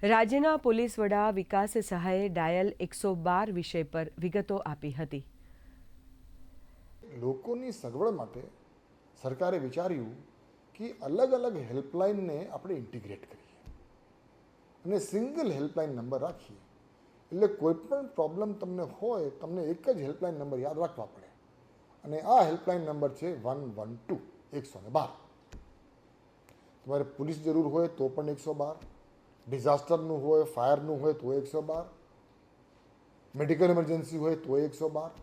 રાજ્યના પોલીસ વડા વિકાસ સહાયે ડાયલ 112 વિષય પર વિગતો આપી હતી. લોકોની સગવડ માટે સરકારે વિચાર્યું કે અલગ અલગ હેલ્પલાઇનને આપણે ઇન્ટિગ્રેટ કરીએ અને સિંગલ હેલ્પલાઇન નંબર રાખીએ. એટલે કોઈ પણ પ્રોબ્લેમ તમને હોય, તમને એક જ હેલ્પલાઇન નંબર યાદ રાખવા પડે અને આ હેલ્પલાઇન નંબર છે 112 112. તમારે પોલીસ જરૂર હોય તો પણ 112, ડિઝાસ્ટરનું હોય, ફાયરનું હોય તો 112, મેડિકલ ઇમરજન્સી હોય તો 112.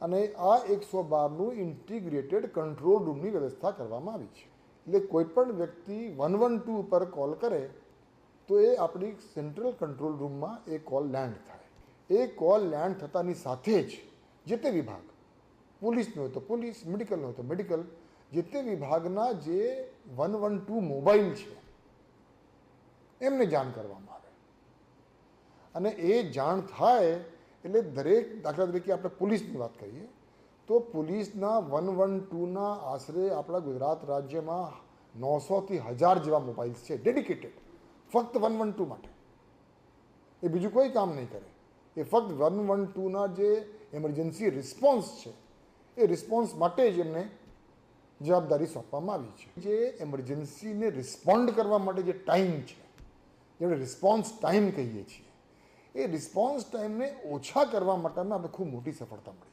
અને આ 112નું ઇન્ટિગ્રેટેડ કંટ્રોલ રૂમની વ્યવસ્થા કરવામાં આવી છે. એટલે કોઈપણ વ્યક્તિ 112 પર કોલ કરે તો એ આપણી સેન્ટ્રલ કંટ્રોલ રૂમમાં એ કોલ લેન્ડ થાય. એ કોલ લેન્ડ થતાની સાથે જ જે તે વિભાગ, પોલીસનો હોય તો પોલીસ, મેડિકલનો હોય તો મેડિકલ, જે તે વિભાગના જે 112 મોબાઈલ છે એમને જાણ કરવામાં આવે. અને એ જાણ થાય એટલે દરેક, દાખલા તરીકે આપણે પોલીસની વાત કરીએ તો પોલીસના 112ના આશરે આપણા ગુજરાત રાજ્યમાં 900થી 1000 જેવા મોબાઈલ્સ છે ડેડિકેટેડ ફક્ત 112 માટે. એ બીજું કોઈ કામ નહીં કરે. એ ફક્ત 112ના જે એમરજન્સી રિસ્પોન્સ છે એ રિસ્પોન્સ માટે જ એમને જવાબદારી સોંપવામાં આવી છે. જે એમરજન્સીને રિસ્પોન્ડ કરવા માટે જે ટાઈમ છે, જેને રિસ્પોન્સ ટાઈમ કહીએ છીએ, એ રિસ્પોન્સ ટાઈમને ઓછા કરવા માટેમાં આપણે ખૂબ મોટી સફળતા મળી.